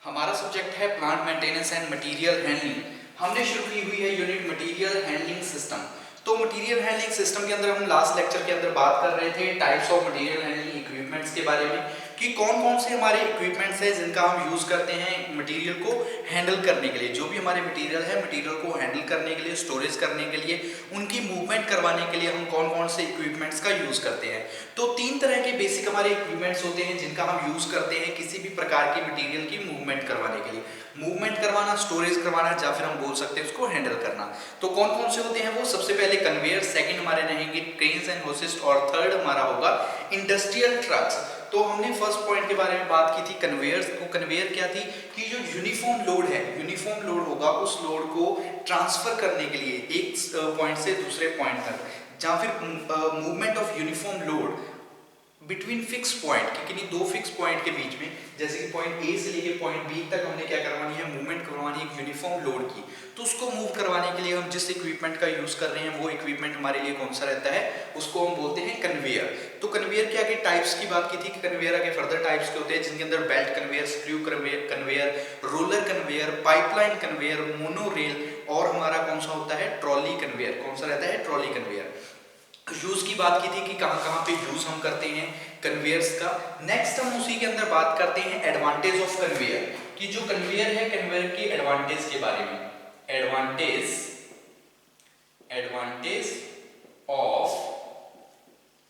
हमारा सब्जेक्ट है plant maintenance and material handling. हमने शुरू की हुई है यूनिट मटेरियल हैंडलिंग सिस्टम। तो मटेरियल हैंडलिंग सिस्टम के अंदर हम लास्ट लेक्चर के अंदर बात कर रहे थे types of material handling equipments के बारे में कि कौन कौन से हमारे इक्विपमेंट्स हैं जिनका हम यूज करते हैं मटेरियल को हैंडल करने के लिए। जो भी हमारे मटेरियल है, मटेरियल को हैंडल करने के लिए, स्टोरेज करने के लिए, उनकी मूवमेंट करवाने के लिए हम कौन कौन से इक्विपमेंट्स का यूज करते हैं। तो तीन तरह के बेसिक हमारे इक्विपमेंट्स होते हैं जिनका हम यूज करते हैं किसी भी प्रकार की मटेरियल की मूवमेंट करवाने के लिए। मूवमेंट करवाना, स्टोरेज करवाना, या फिर हम बोल सकते हैं उसको हैंडल करना। तो कौन कौन से होते हैं वो? सबसे पहले कन्वेयर, सेकंड हमारे रहेंगे क्रेन्स एंड होसिस्ट, और थर्ड हमारा होगा इंडस्ट्रियल ट्रक्स। तो हमने फर्स्ट पॉइंट के बारे में बात की थी कन्वेयर्स को। कन्वेयर क्या थी कि जो यूनिफॉर्म लोड है, यूनिफॉर्म लोड होगा, उस लोड को ट्रांसफर करने के लिए एक पॉइंट से दूसरे पॉइंट तक, या फिर movement of uniform load between fix point, कि किन्हीं दो फिक्स पॉइंट के बीच में, जैसे कि पॉइंट ए से लेके पॉइंट बी तक हमने क्या करवानी है, मूवमेंट करवानी है एक यूनिफॉर्म लोड की। तो उसको मूव करवाने के लिए हम जिस इक्विपमेंट का यूज कर रहे हैं वो इक्विपमेंट हमारे लिए कौन सा रहता है, उसको हम बोलते हैं कन्वेयर। तो कन्वेयर के आगे टाइप्स की बात की थी कि कन्वेयर आगे फर्दर टाइप्स के होते हैं जिनके अंदर belt conveyor, screw conveyor, roller conveyor, pipeline conveyor, monorail, और हमारा कौन सा होता है, ट्रॉली कन्वेयर। कौन सा रहता है, ट्रॉली कन्वेयर। यूज की बात की थी कि कहां कहां पे यूज हम करते हैं कन्वेयर्स का। नेक्स्ट हम उसी के अंदर बात करते हैं एडवांटेज ऑफ कन्वेयर, कि जो कन्वेयर है कन्वेयर के एडवांटेज के बारे में। एडवांटेज ऑफ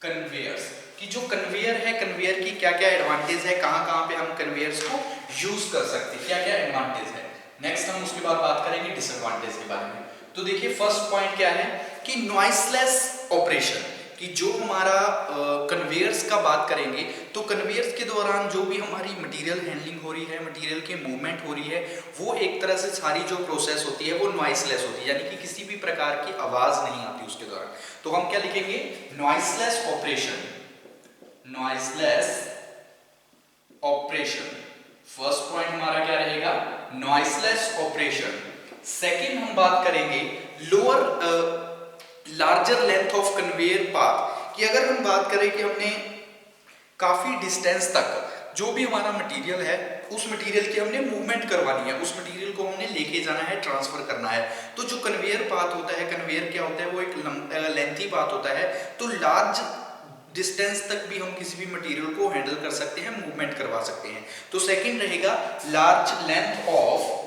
कन्वेयर्स, कि जो कन्वेयर है कन्वेयर की क्या क्या एडवांटेज है, कहां कहां पे हम कन्वेयर्स को यूज कर सकते हैं, क्या क्या एडवांटेज है। नेक्स्ट हम उसके बाद बात करेंगे डिसएडवांटेज के बारे में। तो देखिए फर्स्ट पॉइंट क्या है कि नॉइसलेस ऑपरेशन, कि जो हमारा कन्वेयर्स का बात करेंगे तो कन्वेयर्स के दौरान जो भी हमारी मटेरियल हैंडलिंग हो रही है, मटेरियल की मूवमेंट हो रही है, वो एक तरह से सारी जो प्रोसेस होती है वो नॉइसलेस होती है, यानी कि किसी भी प्रकार की आवाज नहीं आती उसके दौरान। तो हम क्या लिखेंगे, noiseless operation. Noiseless operation first point हमारा क्या रहेगा, नॉइसलेस ऑपरेशन। सेकंड हम बात करेंगे lower larger length of conveyor path, कि अगर हम बात करें कि हमने काफी डिस्टेंस तक जो भी हमारा मटेरियल है उस मटेरियल की हमने मूवमेंट करवानी है, उस मटेरियल को हमने लेके जाना है, ट्रांसफर करना है। तो जो कन्वेयर पाथ होता है, कन्वेयर क्या होता है, वो एक लेंथी पाथ होता है। तो लार्ज डिस्टेंस तक भी हम किसी भी मटेरियल को हैंडल कर सकते हैं, मूवमेंट करवा सकते हैं। तो सेकंड रहेगा large length of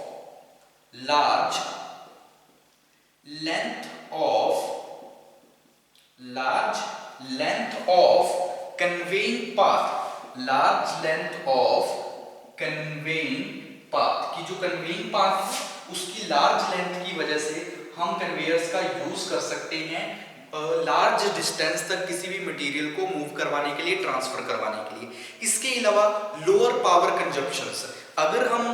conveying path. Large length of conveying path, कि जो कन्वेइंग पाथ उसकी लार्ज लेंथ की वजह से हम कन्वेयर्स का यूज कर सकते हैं लार्ज डिस्टेंस तक किसी भी मटेरियल को मूव करवाने के लिए, ट्रांसफर करवाने के लिए। इसके अलावा लोअर पावर कंजप्शंस, अगर हम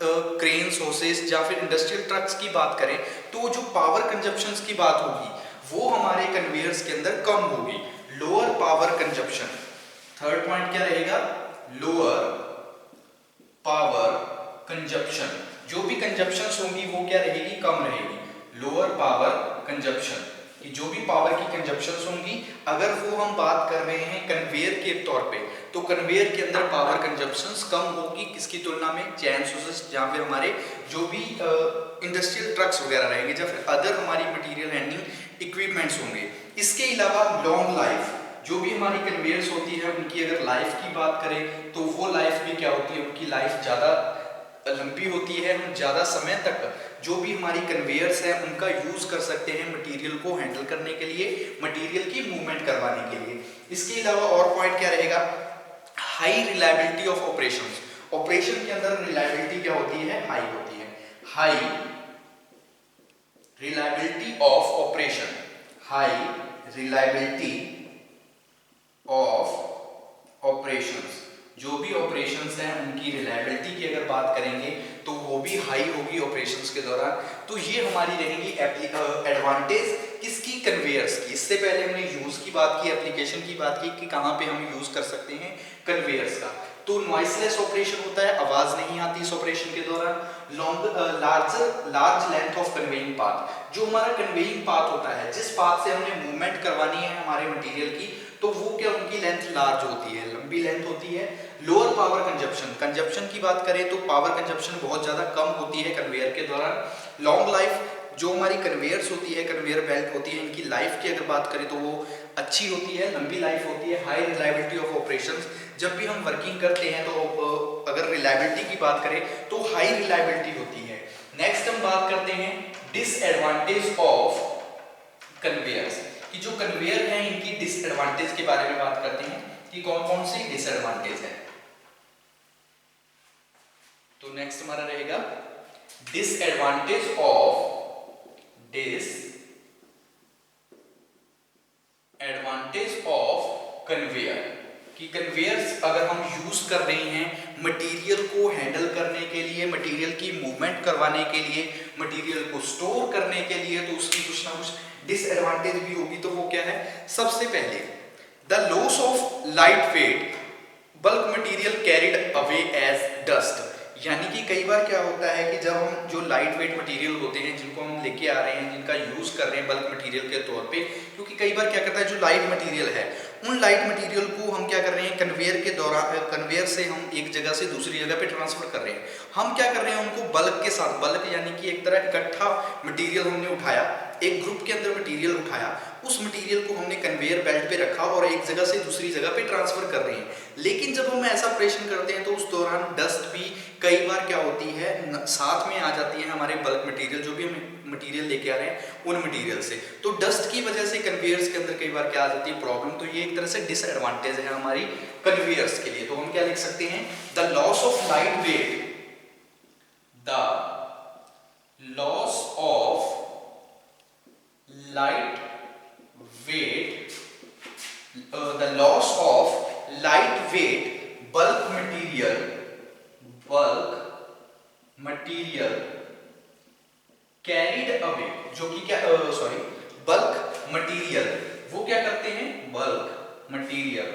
क्रेन्स, होसेस या फिर इंडस्ट्रियल ट्रक्स की बात करें तो जो पावर कंजप्शंस की बात होगी वो हमारे कन्वेयर्स के अंदर कम होगी, lower power consumption. Third point क्या रहेगा, लोअर पावर कंजप्शन। जो भी कंजप्शंस होंगी वो क्या रहेगी, कम रहेगी, लोअर पावर कंजप्शन, कि जो भी पावर की कंजप्शंस होंगी, अगर वो हम बात कर रहे हैं कन्वेयर के तौर पे, तो कन्वेयर के अंदर पावर कंजप्शंस कम होगी किसकी तुलना में, चैन सोर्सेस या फिर हमारे जो भी इंडस्ट्रियल ट्रक्स वगैरह रहेंगे, या फिर अदर हमारी मटेरियल हैंडलिंग इक्विपमेंट्स होंगे। इसके अलावा लॉन्ग लाइफ, जो भी हमारी कन्वेयर्स होती है उनकी अगर लाइफ की बात करें तो वो लाइफ भी क्या होती है, उनकी लाइफ ज़्यादा लंबी होती है। हम ज़्यादा समय तक जो भी हमारी कन्वेयर्स हैं उनका यूज कर सकते हैं मटेरियल को हैंडल करने के लिए, मटेरियल की मूवमेंट करवाने के लिए। इसके अलावा और पॉइंट क्या रहेगा, high reliability of operations. Operation के अंदर रिलायबिलिटी क्या होती है, हाई होती है। High reliability of operation, high reliability of operations, जो भी ऑपरेशंस हैं उनकी रिलायबिलिटी की अगर बात करेंगे तो वो भी हाई होगी ऑपरेशंस के दौरान। तो ये हमारी रहेंगी एडवांटेज किसकी, कन्वेयर्स की। इससे पहले हमने यूज की बात की, एप्लीकेशन की बात की कि कहाँ पे हम यूज कर सकते हैं कन्वेयर्स का। तो नॉइसलेस ऑपरेशन होता है, आवाज नहीं आती इस ऑपरेशन के दौरान। Large length of conveying path, जो हमारा कन्वेइंग पाथ होता है, जिस पाथ से हमने मूवमेंट करवानी है हमारे मटेरियल की, तो वो क्या उनकी लेंथ लार्ज होती है, लंबी लेंथ होती है। लोअर पावर कंजप्शन की बात करें तो पावर कंजप्शन बहुत ज़्यादा कम होती है कन्वेयर के दौरान। लॉन्ग लाइफ, जो हमारी कन्वेयर्स होती है, कन्वेयर बेल्ट होती है, इनकी लाइफ की अगर बात करें तो वो अच्छी होती है, लंबी लाइफ होती है। हाई रिलायबिलिटी ऑफ ऑपरेशंस, जब भी हम वर्किंग करते हैं तो अगर रिलायबिलिटी की बात करें तो हाई रिलायबिलिटी होती है। नेक्स्ट हम बात करते हैं डिसएडवांटेज ऑफ कन्वेयर्स, कि जो कन्वेयर है इनकी डिसएडवांटेज के बारे में बात करते हैं कि कौन कौन सी डिसएडवांटेज है। तो नेक्स्ट हमारा रहेगा डिसएडवांटेज ऑफ कन्वेयर, कि कन्वेयर्स अगर हम यूज कर रहे हैं मटेरियल को हैंडल करने के लिए, मटेरियल की मूवमेंट करवाने के लिए, मटेरियल को स्टोर करने के लिए, तो उसकी कुछ ना कुछ डिसएडवांटेज भी होगी। तो वो क्या है? सबसे पहले the loss of light weight bulk material carried away as dust, यानी कि कई बार क्या होता है कि जब हम जो लाइट वेट मटेरियल होते हैं जिनको हम लेके आ रहे हैं, जिनका यूज कर रहे हैं बल्क मटेरियल के तौर पे, क्योंकि कई बार क्या करता है जो लाइट मटेरियल है उन लाइट मटेरियल को हम क्या कर रहे हैं कन्वेयर के दौरान, कन्वेयर से हम एक जगह से दूसरी जगह पे ट्रांसफर कर रहे हैं। हम क्या कर रहे हैं उनको बल्क के साथ, बल्क यानी कि एक तरह इकट्ठा मटेरियल हमने उठाया, एक ग्रुप के अंदर मटेरियल उठाया, उस मटेरियल को हमने कन्वेयर बेल्ट पे रखा और एक जगह से दूसरी जगह पे ट्रांसफर कर रहे हैं। लेकिन जब हम ऐसा ऑपरेशन करते हैं तो उस दौरान डस्ट भी कई बार क्या होती है साथ में आ जाती है हमारे बल्क मटेरियल, जो भी हम मटेरियल लेके आ रहे हैं उन मटेरियल से। तो डस्ट की वजह से कन्वेयर्स के अंदर कई बार क्या आ जाती है प्रॉब्लम। तो ये एक तरह से डिसएडवांटेज है हमारी कन्वेयर्स के लिए। तो हम क्या लिख सकते हैं? The loss of light wait, the loss of light wait, the loss of lightweight bulk material carried away, जो कि क्या बल्क मटेरियल, वो क्या करते हैं bulk material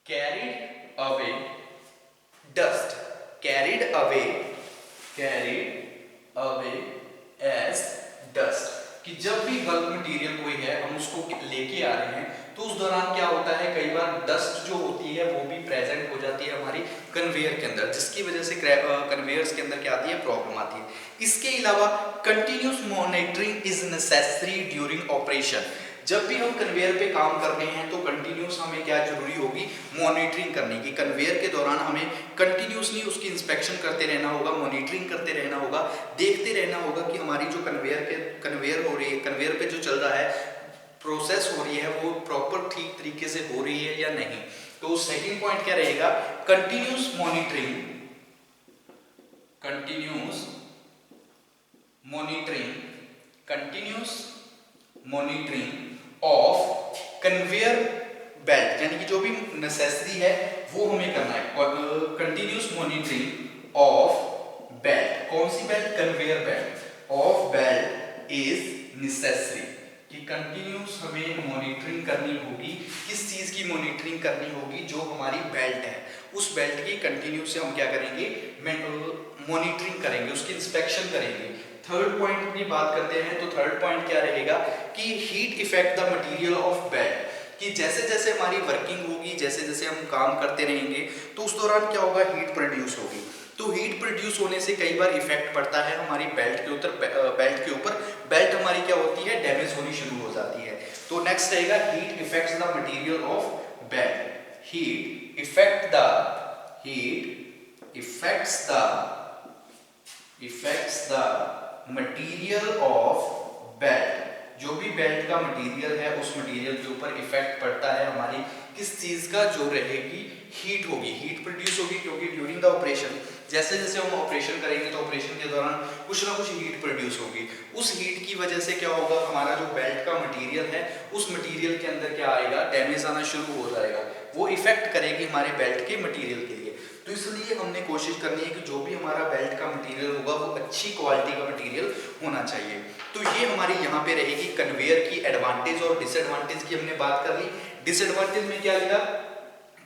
carried away dust, carried away as dust, कि जब भी बल्क मटेरियल कोई है हम उसको लेके आ रहे हैं तो उस दौरान क्या होता है कई बार डस्ट जो होती है वो भी प्रेजेंट हो जाती है हमारी कन्वेयर के अंदर, जिसकी वजह से कन्वेयर्स के अंदर क्या आती है प्रॉब्लम आती है। इसके अलावा continuous monitoring is necessary during operation, जब भी हम कन्वेयर पे काम कर रहे हैं तो कंटिन्यूस हमें क्या जरूरी होगी मॉनिटरिंग करने की। कन्वेयर के दौरान हमें कंटिन्यूसली उसकी इंस्पेक्शन करते रहना होगा, मॉनिटरिंग करते रहना होगा, देखते रहना होगा कि हमारी जो कन्वेयर हो रही है, कन्वेयर पे जो चल रहा है प्रोसेस हो रही है वो प्रॉपर ठीक तरीके से हो रही है या नहीं। तो सेकंड पॉइंट क्या रहेगा? Continuous monitoring of conveyor belt, यानी कि जो भी नेसेसरी है वो हमें करना है। कंटिन्यूस मॉनिटरिंग ऑफ बेल्ट, कौन सी belt? Conveyor belt of belt is necessary, कि कंटिन्यूस हमें मॉनिटरिंग करनी होगी। किस चीज की मॉनिटरिंग करनी होगी? जो हमारी बेल्ट है उस बेल्ट की कंटिन्यूस से हम क्या करेंगे मॉनिटरिंग करेंगे, उसकी इंस्पेक्शन करेंगे। थर्ड पॉइंट की बात करते हैं तो थर्ड पॉइंट क्या रहेगा कि heat effect the material of belt, कि जैसे जैसे हमारी वर्किंग होगी, जैसे जैसे हम काम करते रहेंगे तो उस दौरान क्या होगा हीट प्रोड्यूस होगी। तो हीट प्रोड्यूस होने से कई बार इफेक्ट पड़ता है हमारी बेल्ट के ऊपर, बेल्ट हमारी क्या होती है डैमेज होनी शुरू हो जाती है। तो नेक्स्ट रहेगा heat effects the material of belt, heat effects the material of belt, जो भी बेल्ट का मटेरियल है उस मटेरियल के ऊपर इफेक्ट पड़ता है हमारी किस चीज का? जो रहेगी हीट होगी, हीट प्रोड्यूस होगी, क्योंकि ड्यूरिंग द ऑपरेशन जैसे जैसे हम ऑपरेशन करेंगे तो ऑपरेशन के दौरान कुछ ना कुछ हीट प्रोड्यूस होगी। उस हीट की वजह से क्या होगा हमारा जो बेल्ट का मटेरियल है उस मटेरियल के अंदर क्या आएगा डैमेज आना शुरू हो जाएगा, वो इफेक्ट करेगी हमारे बेल्ट के मटेरियल के लिए। तो इसलिए हमने कोशिश करनी है कि जो भी हमारा बेल्ट का मटेरियल होगा वो अच्छी क्वालिटी का मटेरियल होना चाहिए। तो ये हमारी यहाँ पे रहेगी कन्वेयर की एडवांटेज और डिसएडवांटेज की हमने बात कर ली। डिसएडवांटेज में क्या लिखा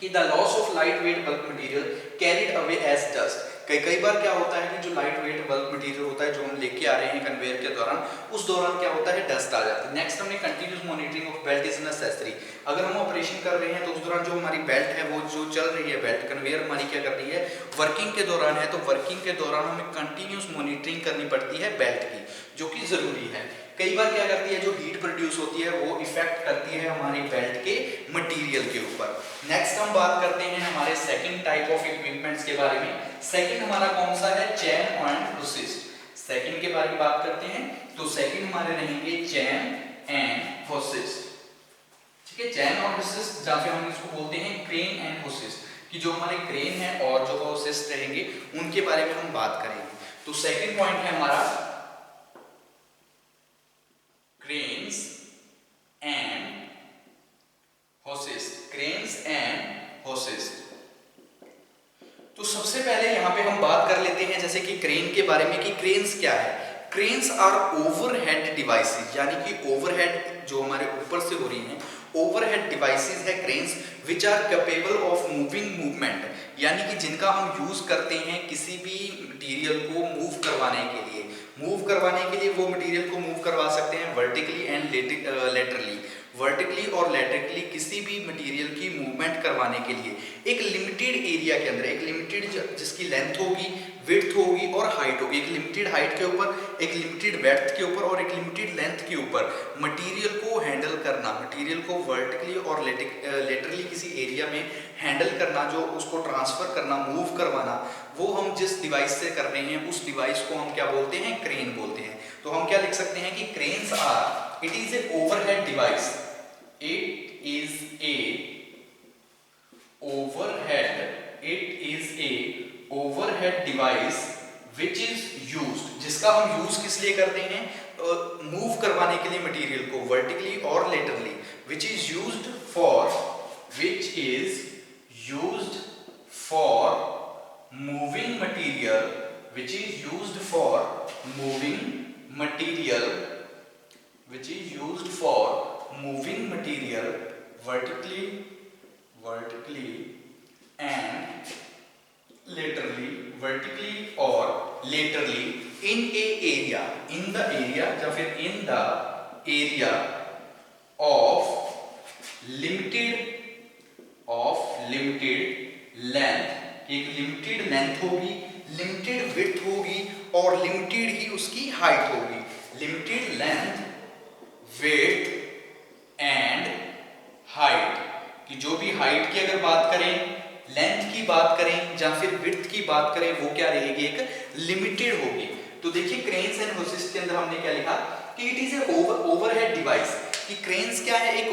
कि the loss of light weight bulk material carried away as dust, कई बार क्या होता है कि जो लाइट वेट बल्क मटेरियल होता है जो हम लेके आ रहे हैं कन्वेयर के दौरान, उस दौरान क्या होता है, डस्ट आ जाती है। नेक्स्ट हमने continuous monitoring of belt is necessary. अगर हम ऑपरेशन कर रहे हैं तो उस दौरान जो हमारी बेल्ट है वो जो चल रही है, बेल्ट कन्वेयर हमारी क्या कर रही है, वर्किंग के दौरान है, तो वर्किंग के दौरान हमें कंटिन्यूस मॉनिटरिंग करनी पड़ती है बेल्ट की, जो कि जरूरी है। कई बार क्या करती है, जो हीट प्रोड्यूस होती है वो इफेक्ट करती है हमारी बेल्ट के मटेरियल के ऊपर। नेक्स्ट हम बात करते हैं हमारे सेकंड टाइप ऑफ इक्विपमेंट्स के बारे में। सेकंड हमारा कौन सा है, चेन एंड होसिस्ट। सेकंड के बारे में बात करते हैं तो सेकंड हमारे रहेंगे चेन एंड होसिस्ट। ठीक है, चेन और होसिस्ट या फिर हम इसको बोलते हैं क्रेन एंड होसिस्ट, कि जो हमारे क्रेन है और जो होसिस्ट रहेंगे उनके बारे में हम बात करेंगे। तो सेकंड पॉइंट है हमारा क्रेन्स एंड होसिस्ट, क्रेन्स एंड होसिस्ट। तो सबसे पहले यहाँ पे हम बात कर लेते हैं जैसे कि क्रेन के बारे में, कि क्रेन्स क्या है। क्रेन्स आर ओवरहेड डिवाइसेस, यानी कि ओवरहेड जो हमारे ऊपर से हो रही हैं, ओवरहेड डिवाइसेस है cranes which are capable of moving movement, यानी कि जिनका हम यूज करते हैं किसी भी मटेरियल को मूव करवाने के लिए। मूव करवाने के लिए वो मटेरियल को मूव करवा सकते हैं वर्टिकली एंड लेटरली, वर्टिकली और लेटरली किसी भी मटेरियल की मूवमेंट करवाने के लिए एक लिमिटेड एरिया के अंदर, एक लिमिटेड जिसकी लेंथ होगी, विड्थ होगी और हाइट होगी, एक लिमिटेड हाइट के ऊपर, एक लिमिटेड ब्रेड्थ के ऊपर और एक लिमिटेड लेंथ के ऊपर मटेरियल को हैंडल करना, मटेरियल को वर्टिकली और लेटरली किसी एरिया में हैंडल करना, जो उसको ट्रांसफर करना, मूव करवाना, वो हम जिस डिवाइस से कर रहे हैं उस डिवाइस को हम क्या बोलते हैं, क्रेन बोलते हैं। तो हम क्या लिख सकते हैं कि cranes are, it is a overhead device, it is a overhead, it is a overhead device which is used, जिसका हम यूज किस लिए करते हैं, मूव करवाने के लिए मटेरियल को वर्टिकली और laterally, which is used for moving material, which is used for moving material, which is used for moving material vertically and laterally, vertically or laterally in a area, in the area या फिर in the area of limited length, एक limited length होगी, limited width होगी और limited ही उसकी height होगी। Limited length, width and height, कि जो भी हाइट की अगर बात करें, लेंथ की बात करें या फिर विड्थ की बात करें, वो क्या रहेगी, एक लिमिटेड होगी। तो देखिए क्रेन्स एंड होसिस्ट के अंदर हमने क्या लिखा कि it is a overhead device, कि क्रेन्स क्या है, एक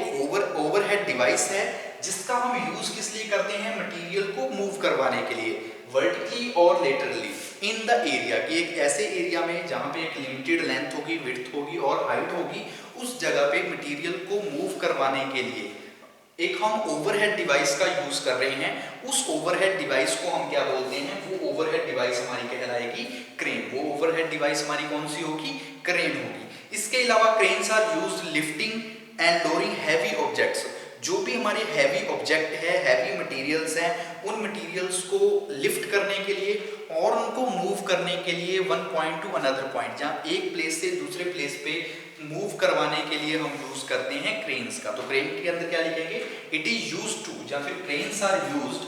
ओवरहेड डिवाइस है जिसका हम यूज किस लिए करते हैं, मटेरियल को मूव करवाने के लिए वर्टिकली और लेटरली इन द एरिया, कि एक ऐसे एरिया में जहां पे एक लिमिटेड लेंथ होगी, विड्थ होगी और हाइट होगी, उस जगह पे मटेरियल को मूव करवाने के लिए एक हम ओवरहेड डिवाइस का यूज कर रहे हैं। उस ओवरहेड डिवाइस को हम क्या बोलते हैं, वो ओवरहेड डिवाइस हमारी कहलाएगी क्रेन। वो ओवरहेड डिवाइस हमारी कौन सी होगी, क्रेन होगी। इसके अलावा cranes are used lifting and lowering heavy objects, जो भी हमारे हैवी ऑब्जेक्ट है, हैवी मटेरियल्स हैं, उन मटेरियल्स को लिफ्ट करने के लिए और उनको मूव करने के लिए one point two another point, जहाँ एक प्लेस से दूसरे प्लेस पे मूव करवाने के लिए हम यूज करते हैं क्रेन्स का। तो क्रेन के अंदर क्या लिखेंगे, इट इज यूज्ड टू, या फिर cranes are used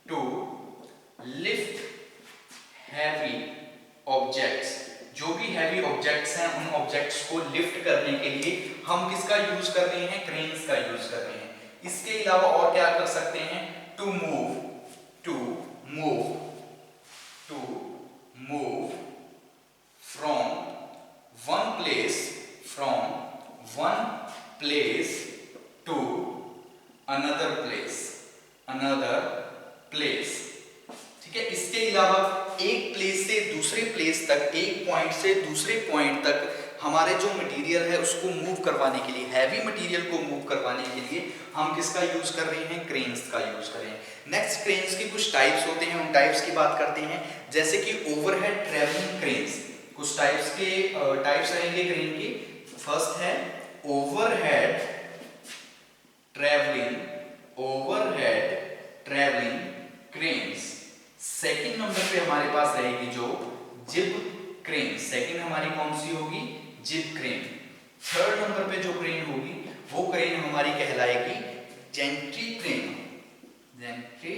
to lift heavy objects. जो भी हैवी ऑब्जेक्ट्स हैं उन ऑब्जेक्ट्स को लिफ्ट करने के लिए हम किसका यूज कर रहे हैं, क्रेन्स का यूज कर रहे हैं। इसके अलावा और क्या कर सकते हैं, to move from one place to another place. ठीक है, इसके अलावा एक प्लेस से दूसरे प्लेस तक, एक पॉइंट से दूसरे पॉइंट तक हमारे जो मटेरियल है उसको मूव करवाने के लिए, हैवी मटेरियल को मूव करवाने के लिए हम किसका यूज कर रहे हैं, क्रेन्स का यूज कर रहे हैं। नेक्स्ट, क्रेन्स के कुछ टाइप्स होते हैं, उन टाइप्स की बात करते हैं। जैसे कि ओवरहेड ट्रैवलिंग क्रेन्स, कुछ टाइप्स रहेंगे क्रेन के। फर्स्ट है ओवरहेड ट्रैवलिंग पे हमारे पास रहेगी जो जिब क्रेन, सेकंड हमारी कौन सी होगी, जिब क्रेन। थर्ड नंबर पे जो क्रेन होगी वो क्रेन हमारी कहलाएगी जेंट्री क्रेन, जेंट्री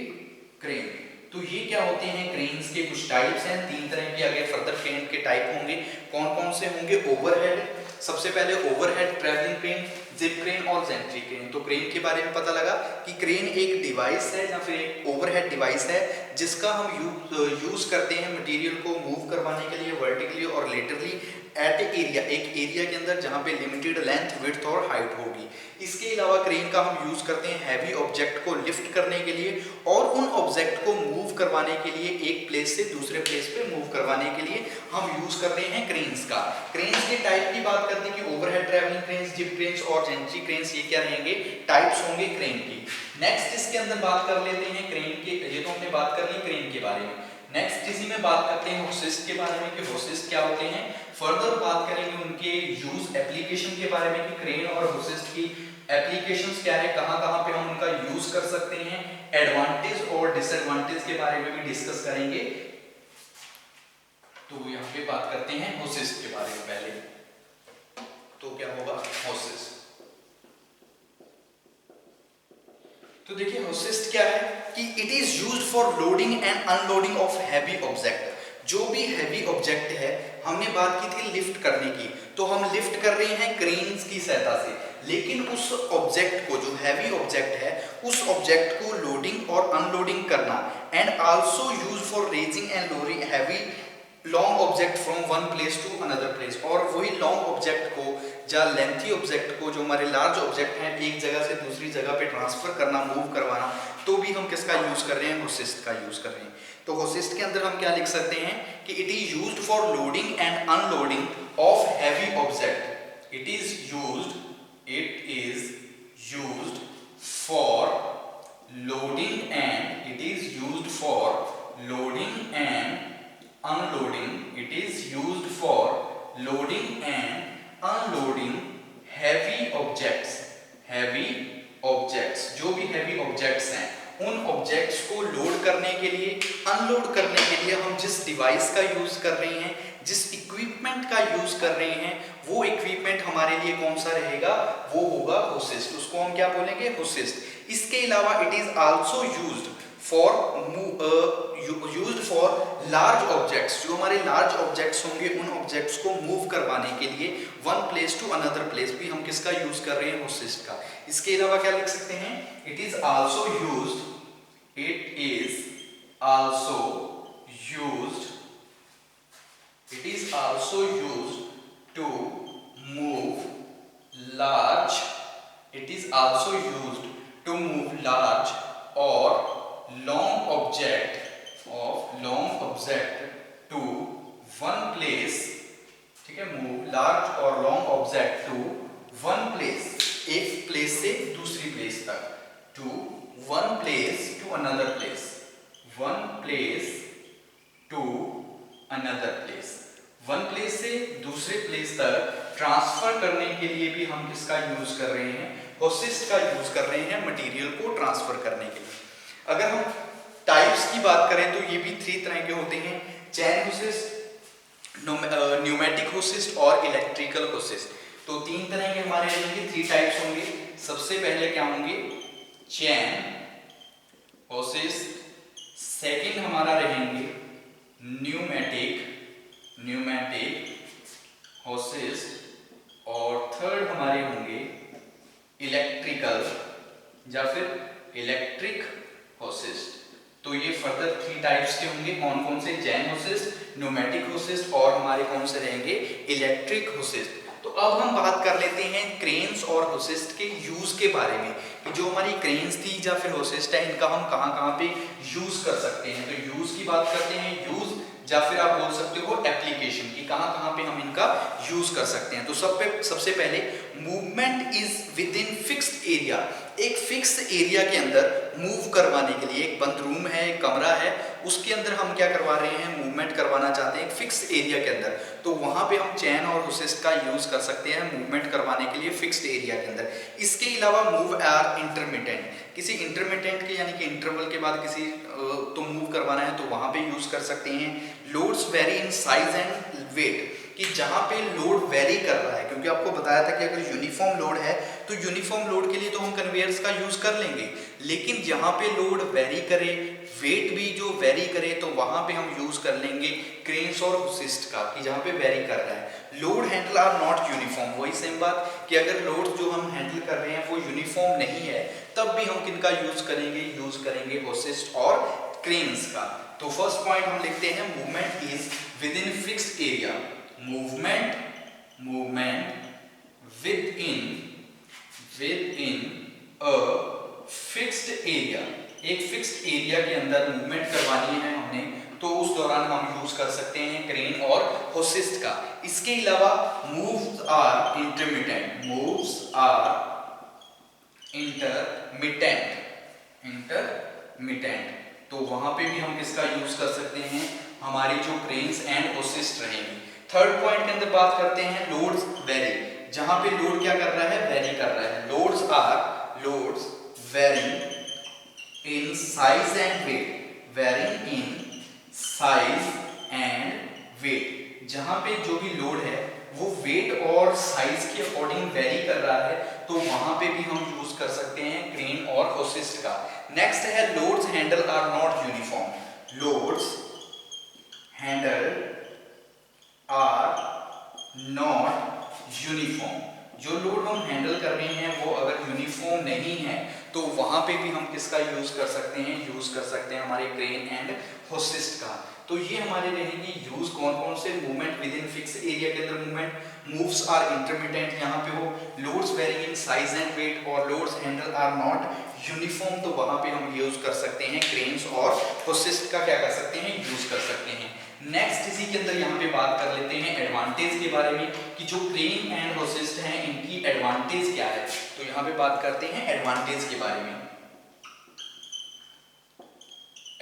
क्रेन। तो ये क्या होते हैं, क्रेन्स के कुछ टाइप्स हैं, तीन तरह के आगे फर्दर क्रेन के टाइप होंगे। कौन कौन से होंगे, ओवरहेड, सबसे पहले overhead travelling crane, zip crane और जेंट्री क्रेन। तो क्रेन के बारे में पता लगा कि क्रेन एक डिवाइस है या फिर एक ओवरहेड डिवाइस है जिसका हम यूज करते हैं मटेरियल को मूव करवाने के लिए वर्टिकली और लेटरली एट एरिया, एक एरिया के अंदर जहां पे लिमिटेड लेंथ, विड्थ और हाइट होगी। इसके अलावा क्रेन का हम यूज करते हैं हैवी ऑब्जेक्ट को लिफ्ट करने के लिए और उन ऑब्जेक्ट को मूव करवाने के लिए, एक प्लेस से दूसरे प्लेस पे मूव करवाने के लिए हम यूज कर रहे हैं क्रेन्स का। क्रेन्स के टाइप की बात करते हैं कि overhead travelling cranes, zip cranes और जेंट्री क्रेन्स, ये क्या रहेंगे, टाइप्स होंगे क्रेन की। नेक्स्ट इसके अंदर बात कर लेते हैं क्रेन के, ये तो हमने बात कर ली क्रेन के बारे में। नेक्स्ट इसी में बात करते हैं होसिस्ट के बारे में कि होसिस्ट क्या होते हैं। फर्दर बात करेंगे उनके यूज एप्लीकेशन के बारे में कि क्रेन और होसिस्ट की एप्लीकेशंस क्या है, कहां-कहां पे हम उनका यूज कर सकते हैं, एडवांटेज और डिसएडवांटेज के बारे में भी डिस्कस करेंगे। तो यहाँ पे बात करते हैं होसिस्ट के बारे में पहले। तो क्या होगा होसिस्ट, तो देखिए होसिस्ट क्या है कि it is used for loading and unloading of heavy object. जो भी हैवी ऑब्जेक्ट है, हमने बात की थी लिफ्ट करने की, तो हम लिफ्ट कर रहे हैं क्रेन्स की सहायता से, लेकिन उस ऑब्जेक्ट को, जो हैवी ऑब्जेक्ट है, उस ऑब्जेक्ट को लोडिंग और अनलोडिंग करना, and also use for raising and lowering heavy long object from one place to another place. और वही लॉन्ग ऑब्जेक्ट को या लेंथी ऑब्जेक्ट को, जो हमारे लार्ज ऑब्जेक्ट हैं, एक जगह से दूसरी जगह पे ट्रांसफर करना, मूव करवाना, तो भी हम किसका यूज कर रहे हैं, होसिस्ट का यूज कर रहे हैं। तो होसिस्ट के अंदर हम क्या लिख सकते हैं कि it is used for loading and unloading of heavy object. It is used for loading and, it is used for loading and unloading, it is used for loading and unloading heavy objects, heavy objects, जो भी heavy objects हैं, उन objects को load करने के लिए, unload करने के लिए हम जिस डिवाइस का यूज कर रहे हैं, जिस इक्विपमेंट का यूज कर रहे हैं, वो इक्विपमेंट हमारे लिए कौन सा रहेगा, वो होगा होसिस्ट। उसको हम क्या बोलेंगे, होसिस्ट। इसके अलावा it is also used for large objects, जो हमारे लार्ज ऑब्जेक्ट्स होंगे, उन ऑब्जेक्ट्स को मूव करवाने के लिए one place to another place भी हम किसका यूज कर रहे हैं, होसिस्ट का। इसके अलावा क्या लिख सकते हैं, it is also used to move large और long object to one place, ठीक है, move large और long object to one place, एक place से दूसरी place तक, to one place to another place, one place to another place, one place से दूसरे place तक ट्रांसफर करने के लिए भी हम किसका यूज कर रहे हैं, होसिस्ट का यूज कर रहे हैं मटेरियल को ट्रांसफर करने के लिए। अगर हम टाइप्स की बात करें तो ये भी 3 तरह के होते हैं, चैन होसिस्ट, न्यूमेटिक होसिस्ट और इलेक्ट्रिकल होसिस्ट। तो 3 तरह के हमारे रहेंगे, 3 टाइप्स होंगे। सबसे पहले क्या होंगे, चैन होसिस्ट, सेकंड हमारा रहेंगे न्यूमेटिक होसिस्ट और थर्ड हमारे होंगे इलेक्ट्रिकल या फिर इलेक्ट्रिक होसिस्ट। तो ये फर्दर 3 टाइप्स के होंगे, कौन कौन से, चैन होसिस्ट, न्यूमेटिक होसिस्ट और हमारे कौन से रहेंगे, इलेक्ट्रिक होसिस्ट। तो अब हम बात कर लेते हैं क्रेन्स और होसिस्ट के यूज के बारे में कि जो हमारी क्रेन्स थी या फिर होसिस्ट है, इनका हम कहां-कहां पे यूज कर सकते हैं। तो यूज की बात करते हैं, यूज या फिर आप बोल सकते हो एप्लीकेशन की, कहां-कहां पे हम इनका यूज कर सकते हैं। तो सबसे पहले movement is with in fixed area, एक फिक्स एरिया के अंदर मूव करवाने के लिए, एक बंद रूम है, एक कमरा है, उसके अंदर हम क्या करवा रहे हैं, मूवमेंट करवाना चाहते हैं एक फिक्स्ड एरिया के अंदर, तो वहां पे हम चैन और होसिस्ट का यूज कर सकते हैं मूवमेंट करवाने के लिए फिक्स्ड एरिया के अंदर। इसके अलावा मूव आर इंटरमिटेंट, किसी इंटरमिटेंट के यानी कि इंटरवल के बाद किसी तो मूव करवाना है तो वहां पे यूज कर सकते हैं। Loads vary in size and weight, कि जहां पे लोड वेरी कर रहा है, क्योंकि आपको बताया था कि अगर यूनिफॉर्म लोड है तो यूनिफॉर्म लोड के लिए तो हम कन्वेयर्स का यूज कर लेंगे, लेकिन जहां पे लोड वेरी करे, वेट भी जो वेरी करे, तो वहां पे हम यूज कर लेंगे क्रेन्स और होसिस्ट का, कि जहां पे वेरी कर रहा है। Load handle are not uniform, वही सेम बात कि अगर लोड जो हम हैंडल कर रहे हैं वो यूनिफॉर्म नहीं है, तब भी हम किनका यूज करेंगे होसिस्ट और क्रेन्स का। तो फर्स्ट पॉइंट हम लिखते हैं, movement is with in fixed area, movement with in a fixed area, एक फिक्स्ड एरिया के अंदर मूवमेंट करवानी है हमने, तो उस दौरान हम यूज कर सकते हैं क्रेन और होसिस्ट का। इसके अलावा मूव्स आर इंटरमिटेंट, तो वहां पे भी हम किसका यूज कर सकते हैं, हमारी जो क्रेन्स एंड होसिस्ट रहेंगी। थर्ड पॉइंट के अंदर बात करते हैं लोड्स वेरी, जहां पे लोड क्या कर रहा है, वेरी कर रहा है। Loads vary in size and weight, जहां पे जो भी लोड है वो वेट और साइज के अकॉर्डिंग वेरी कर रहा है, तो वहां पे भी हम यूज कर सकते हैं क्रेन और होसिस्ट का। नेक्स्ट है loads handle are not uniform, loads handle are not uniform, जो लोड हम हैंडल कर रहे हैं वो अगर यूनिफॉर्म नहीं है तो वहां पे भी हम किसका यूज कर सकते हैं हमारे क्रेन एंड होसिस्ट का। तो ये हमारे रहेंगे यूज कौन कौन से, movement with in fix area के अंदर मूवमेंट, मूव्स आर इंटरमिटेंट यहाँ पे हो, loads vary in size and weight, और loads handle are not uniform, तो वहां पे हम यूज कर सकते हैं क्रेन्स और होसिस्ट का क्या कर सकते हैं, यूज कर सकते हैं। नेक्स्ट इसी के अंदर यहाँ पे बात कर लेते हैं एडवांटेज के बारे में, कि जो क्रेन एंड होसिस्ट हैं इनकी एडवांटेज क्या है। तो यहाँ पे बात करते हैं एडवांटेज के बारे में।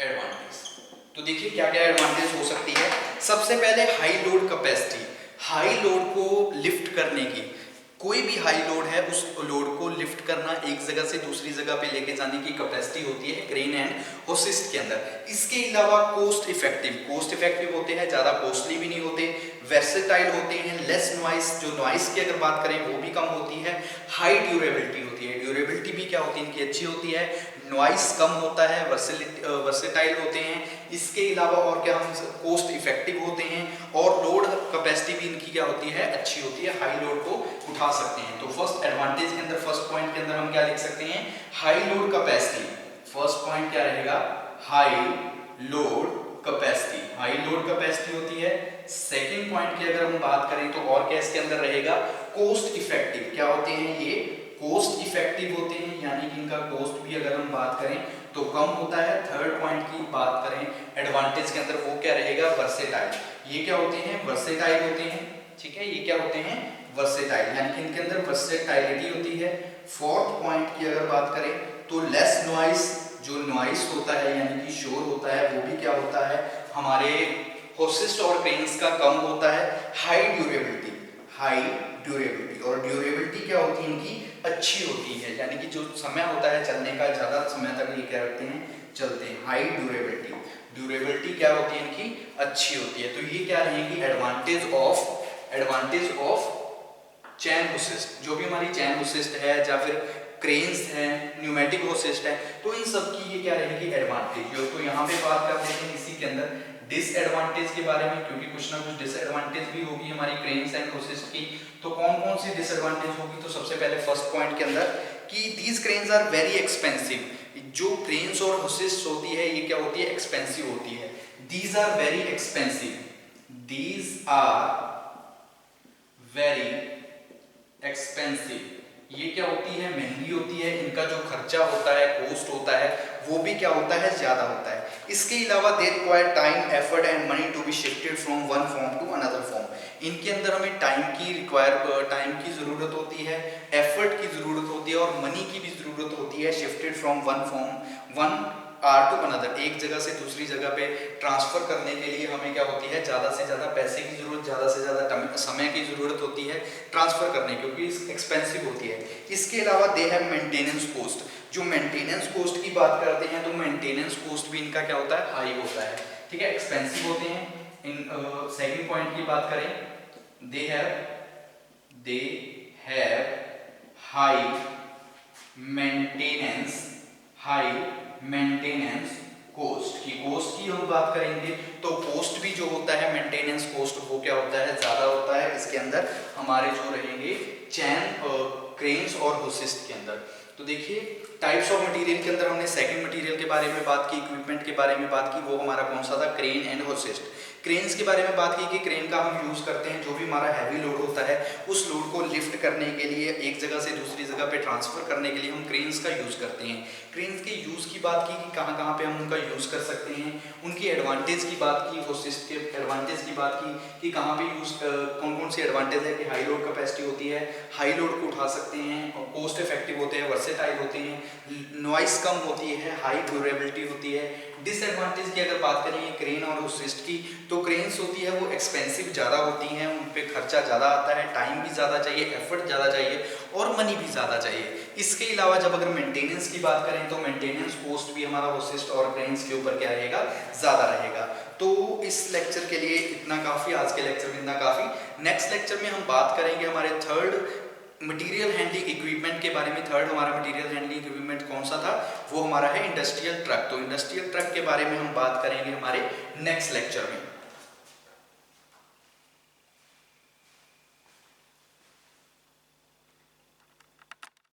एडवांटेज तो देखिए क्या क्या एडवांटेज हो सकती है। सबसे पहले high load capacity, high load को लिफ्ट करने की, कोई भी हाई लोड है उस लोड को लिफ्ट करना, एक जगह से दूसरी जगह पे लेके जाने की कैपेसिटी होती है क्रेन एंड होसिस्ट के अंदर। इसके अलावा कोस्ट इफेक्टिव होते हैं, ज़्यादा कॉस्टली भी नहीं होते, वर्सेटाइल होते हैं, लेस नॉइस, जो नॉइस की अगर बात करें वो भी कम होती है, हाई ड्यूरेबिलिटी होती है, ड्यूरेबिलिटी भी क्या होती है इनकी अच्छी होती है, नॉइस कम होता है, वर्सेटाइल होते हैं। इसके अलावा और क्या, हम कोस्ट इफेक्टिव होते हैं, और लोड कैपेसिटी भी इनकी क्या होती है, अच्छी होती है, हाई लोड को उठा सकते हैं। तो फर्स्ट एडवांटेज के अंदर, फर्स्ट पॉइंट के अंदर हम क्या लिख सकते हैं, high load capacity. First point क्या रहेगा, हाई लोड कैपेसिटी होती है। सेकंड पॉइंट की अगर हम बात करें तो और क्या इसके अंदर रहेगा, कोस्ट इफेक्टिव, क्या होते हैं ये, कोस्ट इफेक्टिव होते हैं, यानी कि इनका कोस्ट भी अगर हम बात करें तो कम होता है। थर्ड पॉइंट की बात करें एडवांटेज के अंदर, वो क्या रहेगा, वर्सेटाइल, ये क्या होते हैं, वर्सेटाइल होते हैं, ठीक है, ये क्या होते हैं, वर्सेटाइल, यानी कि इनके अंदर वर्सेटाइलिटी होती है। फोर्थ पॉइंट की अगर बात करें तो लेस नॉइस, जो नॉइस होता है यानी कि शोर होता है वो भी क्या होता है हमारे होसिस्ट और क्रेन्स का कम होता है। हाई ड्यूरेबिलिटी, और ड्यूरेबिलिटी क्या होती है इनकी, अच्छी होती है, यानी कि जो समय होता है चलने का, ज़्यादा समय तक ये क्या रखते हैं, चलते हैं। हाई ड्यूरेबिलिटी क्या होती है इनकी, अच्छी होती है। तो ये क्या रहेगी एडवांटेज ऑफ चैन होसिस्ट, जो भी हमारी चैन होसिस्ट है या फिर क्रेन्स है, न्यूमेटिक होसिस्ट है, तो इन सब की ये क्या रहेगी, एडवांटेज। तो यहाँ पे बात कर लेते हैं इसी के अंदर डिसएडवांटेज के बारे में, क्योंकि कुछ ना कुछ डिसएडवांटेज भी होगी हमारी क्रेन्स एंड होसिस्ट की। तो कौन कौन सी डिसएडवांटेज होगी, तो सबसे पहले फर्स्ट पॉइंट के अंदर कि these cranes are very expensive, जो क्रेन्स और होसिस्ट होती है ये क्या होती है, एक्सपेंसिव होती है। दीज आर वेरी एक्सपेंसिव, ये क्या होती है, महंगी होती है, इनका जो खर्चा होता है, कॉस्ट होता है, वो भी क्या होता है, ज्यादा होता है। इसके अलावा they require time, effort and money to be shifted from one form to another form. इनके अंदर हमें टाइम की जरूरत होती है, एफर्ट की जरूरत होती है, और मनी की भी जरूरत होती है, shifted from one or to another, एक जगह से दूसरी जगह पे ट्रांसफर करने के लिए हमें क्या होती है, ज़्यादा से ज़्यादा पैसे की ज़रूरत, ज़्यादा से ज़्यादा समय की ज़रूरत होती है ट्रांसफ़र करने की, क्योंकि एक्सपेंसिव होती है। इसके अलावा दे हैव मेंटेनेंस कोस्ट, जो मेंटेनेंस कोस्ट की बात करते हैं तो मेंटेनेंस कोस्ट भी इनका क्या होता है, हाई होता है, ठीक है, एक्सपेंसिव होते हैं। इन सेकंड पॉइंट की बात करें, they have high maintenance cost की, कोस्ट की हम बात करेंगे तो कोस्ट भी जो होता है, मेंटेनेंस कोस्ट, वो क्या होता है, ज़्यादा होता है। इसके अंदर हमारे जो रहेंगे चैन, क्रेन्स और होसिस्ट के अंदर। तो देखिए टाइप्स ऑफ मटेरियल के अंदर हमने सेकंड मटेरियल के बारे में बात की, इक्विपमेंट के बारे में बात की, वो हमारा कौन सा था, क्रेन एंड होसिस्ट। क्रेन्स के बारे में बात की कि क्रेन का हम यूज़ करते हैं, जो भी हमारा हैवी लोड होता है उस लोड को लिफ्ट करने के लिए, एक जगह से दूसरी जगह पे ट्रांसफ़र करने के लिए हम क्रेन्स का यूज़ करते हैं। क्रेन्स के यूज़ की बात की कि कहाँ कहाँ पे हम उनका यूज़ कर सकते हैं, उनकी एडवांटेज की बात की, होसिस्ट के एडवांटेज की बात की कि कहाँ पे यूज़, कौन कौन सी एडवांटेज है कि हाई लोड कैपेसिटी होती है, हाई लोड को उठा सकते हैं, कॉस्ट इफेक्टिव होते हैं, वर्सेटाइल होते हैं, नॉइस कम होती है, हाई ड्यूरेबिलिटी होती है। डिसएडवांटेज की अगर बात करें क्रेन और होसिस्ट की, तो क्रेन्स होती है वो एक्सपेंसिव ज़्यादा होती हैं, उन पे खर्चा ज़्यादा आता है, टाइम भी ज़्यादा चाहिए, एफर्ट ज़्यादा चाहिए और मनी भी ज़्यादा चाहिए। इसके अलावा जब अगर मेंटेनेंस की बात करें तो मेंटेनेंस कॉस्ट भी हमारा होसिस्ट और क्रेन्स के ऊपर क्या रहेगा, ज़्यादा रहेगा। तो इस लेक्चर के लिए इतना काफ़ी, आज के लेक्चर में इतना काफ़ी। नेक्स्ट लेक्चर में हम बात करेंगे हमारे थर्ड मटेरियल हैंडलिंग इक्विपमेंट के बारे में। थर्ड हमारा मटेरियल हैंडलिंग इक्विपमेंट कौन सा था, वो हमारा है इंडस्ट्रियल ट्रक। तो इंडस्ट्रियल ट्रक के बारे में हम बात करेंगे हमारे नेक्स्ट लेक्चर में।